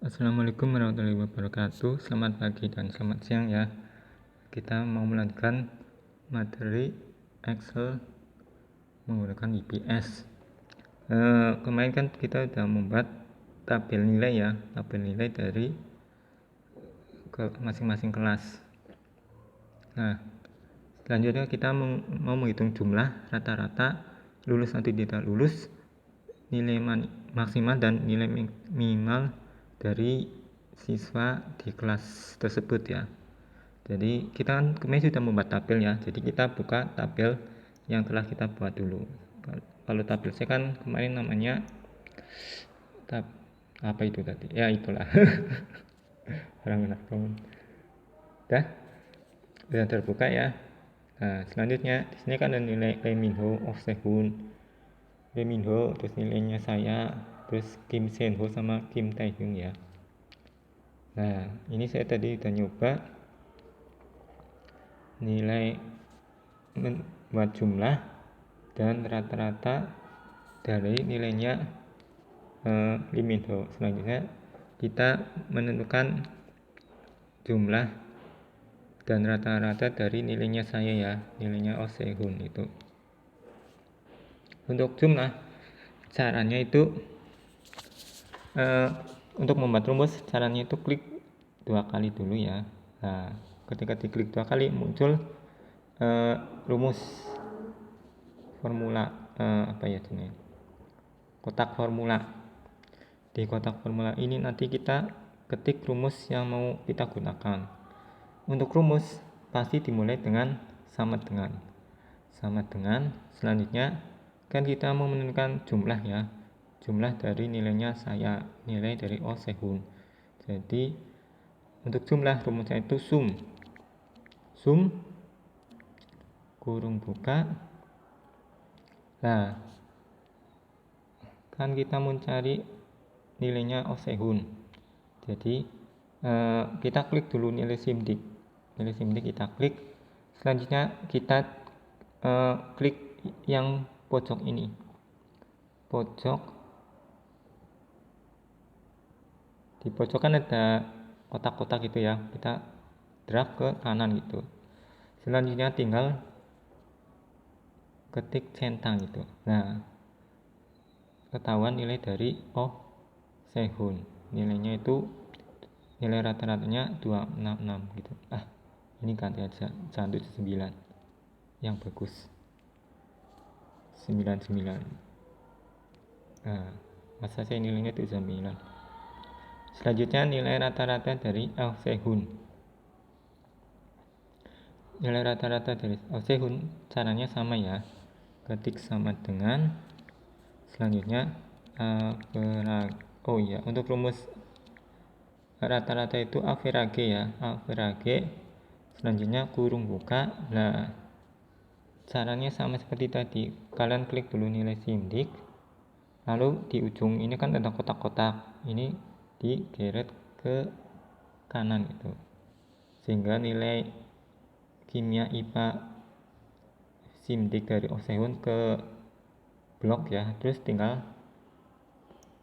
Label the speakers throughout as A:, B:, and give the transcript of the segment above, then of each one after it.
A: Assalamualaikum warahmatullahi wabarakatuh. Selamat pagi dan selamat siang ya. Kita mau melanjutkan materi Excel menggunakan IPS. Kemarin kan kita sudah membuat tabel nilai ya, tabel nilai dari masing-masing kelas. Nah, selanjutnya kita mau menghitung jumlah rata-rata lulus atau tidak lulus, nilai maksimal dan nilai minimal dari siswa di kelas tersebut ya. Jadi kita kan kemarin sudah membuat tabel ya, jadi kita buka tabel yang telah kita buat dulu. Kalau tabel saya kan kemarin namanya apa itu tadi ya, itulah orang enak banget. Udah terbuka ya. Nah, selanjutnya di sini kan ada nilai Leminho of Sehun, Leminho, terus nilainya saya, terus Kim Senho sama Kim Taehyung ya. Nah, ini saya tadi udah nyoba nilai buat jumlah dan rata-rata dari nilainya Leminho. Selanjutnya kita menentukan jumlah dan rata-rata dari nilainya saya ya, nilainya Oh Sehun itu. Untuk jumlah caranya itu untuk membuat rumus caranya itu klik 2 kali dulu ya. Nah, ketika diklik 2 kali muncul rumus formula kotak formula. Di kotak formula ini nanti kita ketik rumus yang mau kita gunakan. Untuk rumus pasti dimulai dengan sama dengan. Selanjutnya kan kita mau menentukan jumlah ya, jumlah dari nilainya saya, nilai dari Oh Sehun. Jadi untuk jumlah rumusnya itu sum kurung buka. Nah, kan kita mencari nilainya Oh Sehun. Jadi kita klik dulu nilai simdik kita klik. Selanjutnya kita klik yang pojok ini, di pojok kan ada kotak-kotak gitu ya, kita drag ke kanan gitu. Selanjutnya tinggal ketik centang gitu. Nah, ketahuan nilai dari Oh Sehun, nilainya itu nilai rata-ratanya 266 gitu. Ini ganti aja, jangan 79 yang bagus, 99. Nah, masa saya nilainya 79. Selanjutnya nilai rata-rata dari Oh Sehun. Nilai rata-rata dari Oh Sehun caranya sama ya, ketik sama dengan. Selanjutnya untuk rumus rata-rata itu average ya, average. Selanjutnya kurung buka. Nah, caranya sama seperti tadi, kalian klik dulu nilai simdik, lalu di ujung ini kan ada kotak-kotak, ini digeret ke kanan itu, sehingga nilai kimia IPA simdik dari Oh Sehun ke blok ya, terus tinggal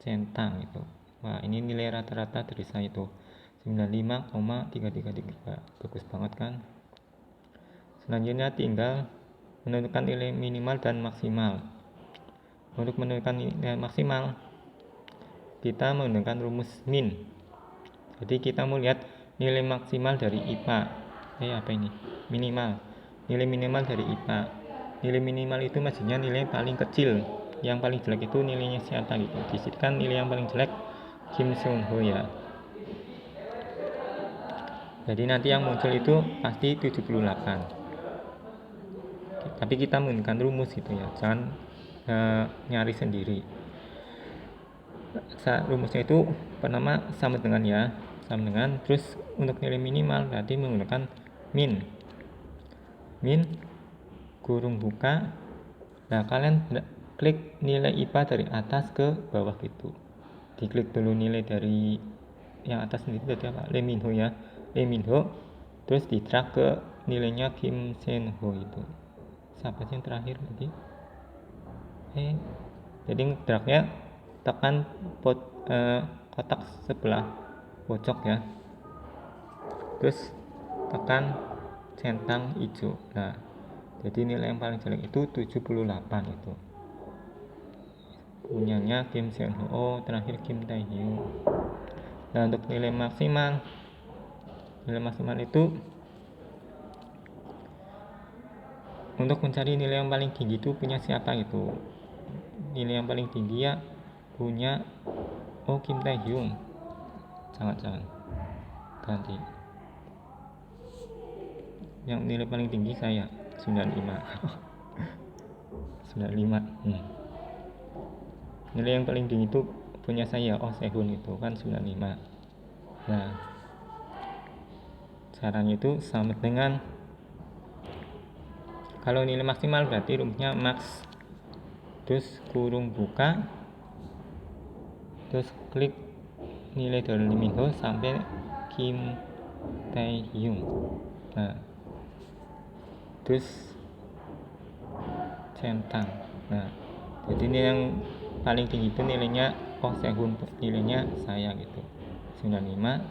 A: centang itu. Wah, ini nilai rata-rata dari saya itu 95,333. Bagus banget kan. Selanjutnya tinggal menentukan nilai minimal dan maksimal. Untuk menentukan nilai maksimal kita menggunakan rumus min. Jadi kita mau lihat nilai maksimal dari IPA. Minimal. Nilai minimal dari IPA. Nilai minimal itu maksudnya nilai paling kecil. Yang paling jelek itu nilainya siapa gitu. Di sini kan nilai yang paling jelek Kim Seung Ho ya. Jadi nanti yang muncul itu pasti 78. Tapi kita menggunakan rumus gitu ya, jangan nyari sendiri. Rumusnya itu pertama sama dengan ya, sama dengan. Terus untuk nilai minimal berarti menggunakan min kurung buka. Nah, kalian klik nilai IPA dari atas ke bawah gitu. Diklik dulu nilai dari yang atas sendiri tadi apa? Leminho ya, Leminho. Terus di drag ke nilainya Kim Senho itu. Siapa sih yang terakhir tadi? Jadi dragnya tekan kotak sebelah pojok ya, terus tekan centang hijau. Nah, jadi nilai yang paling jelek itu 78 itu punyanya Kim Seon Ho, terakhir Kim Tae Hyung. Nah, untuk nilai maksimal itu untuk mencari nilai yang paling tinggi itu punya siapa gitu. Nilai yang paling tinggi ya punya Kim Tae Hyung. Jangan ganti. Yang nilai paling tinggi saya 95. 95. Nilai yang paling tinggi itu punya saya Sehun itu kan 95. Nah, caranya itu sama dengan kalau nilai maksimal berarti rumusnya max, terus kurung buka, terus klik nilai dari Lee Min Ho sampai Kim Tae Hyung. Nah, terus centang. Nah, jadi ini yang paling tinggi itu nilainya Sehun, nilainya saya gitu 95.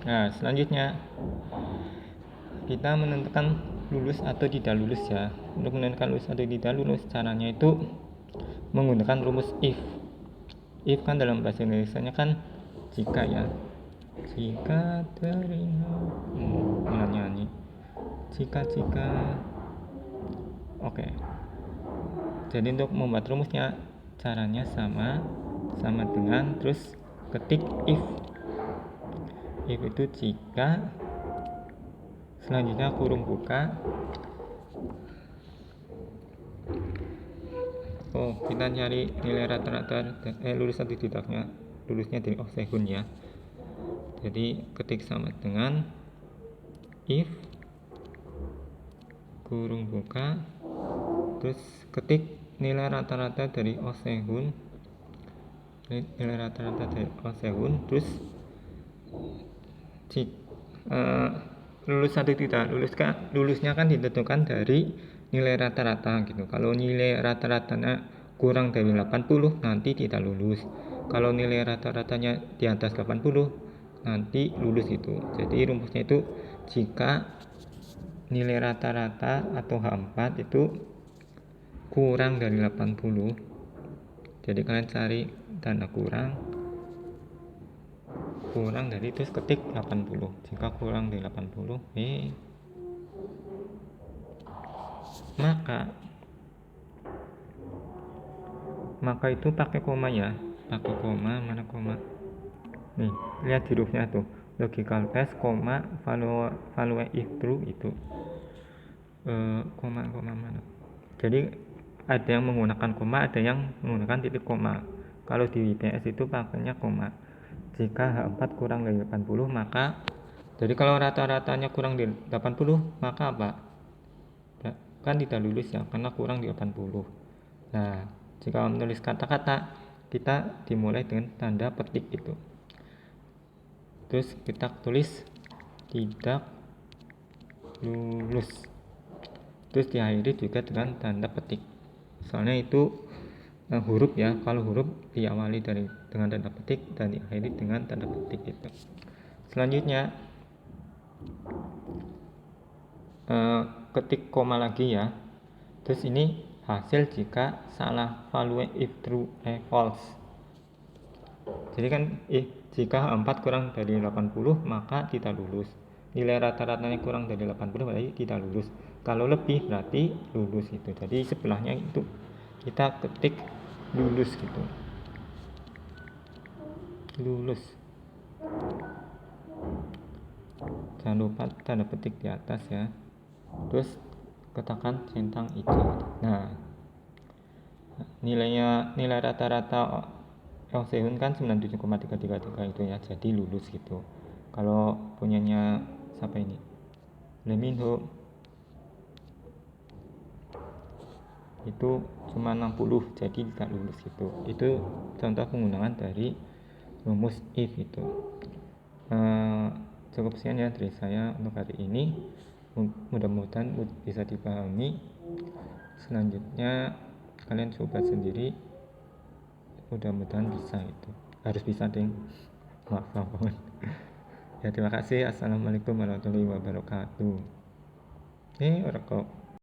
A: Nah, selanjutnya kita menentukan lulus atau tidak lulus ya. Untuk menentukan lulus atau tidak lulus, caranya itu menggunakan rumus if. If kan dalam bahasa Indonesia-nya kan jika ya. Jika terima nyanyi. Jika. Oke. Jadi untuk membuat rumusnya caranya sama dengan terus ketik if. If itu jika, selanjutnya kurung buka. Kita cari nilai rata-rata lulus atau tidaknya, lulusnya dari Sehun ya. Jadi ketik sama dengan if kurung buka, terus ketik nilai rata-rata dari Sehun, terus lulus atau tidak lulusnya kan ditentukan dari nilai rata-rata gitu. Kalau nilai rata-ratanya kurang dari 80 nanti tidak lulus. Kalau nilai rata-ratanya di atas 80 nanti lulus itu. Jadi rumusnya itu jika nilai rata-rata atau H4 itu kurang dari 80. Jadi kalian cari tanda kurang dari, terus ketik 80. Jika kurang dari 80 maka itu pakai koma ya, pakai koma. Mana koma? Nih, lihat hurufnya tuh, logical test, koma, value if true itu koma mana. Jadi ada yang menggunakan koma, ada yang menggunakan titik koma. Kalau di WPS itu pakainya koma. Jika H4 kurang dari 80 maka, jadi kalau rata-ratanya kurang dari 80 maka apa? Kan tidak lulus ya, karena kurang di 80. Nah, jika menulis kata-kata kita dimulai dengan tanda petik itu. Terus kita tulis tidak lulus. Terus diakhiri juga dengan tanda petik. Soalnya itu huruf ya, kalau huruf diawali dengan tanda petik dan diakhiri dengan tanda petik itu. Selanjutnya ketik koma lagi ya. Terus ini hasil jika salah value if true false. Jadi kan jika 4 kurang dari 80 maka tidak lulus. Nilai rata-ratanya kurang dari 80 berarti tidak lulus. Kalau lebih berarti lulus itu. Jadi sebelahnya itu kita ketik lulus gitu. Lulus. Jangan lupa tanda petik di atas ya. Terus katakan centang hijau. Nah, nilai rata-rata Sehun kan 97,333 itu ya, jadi lulus gitu. Kalau punyanya siapa ini? Lee Min Ho itu cuma 60, jadi tidak lulus gitu. Itu contoh penggunaan dari rumus if itu. Cukup sekian ya dari saya untuk hari ini. Mudah-mudahan bisa dipahami. Selanjutnya kalian coba sendiri mudah-mudahan bisa itu, harus bisa ding, maaf banget. Ya terima kasih. Assalamualaikum warahmatullahi wabarakatuh. Orang kok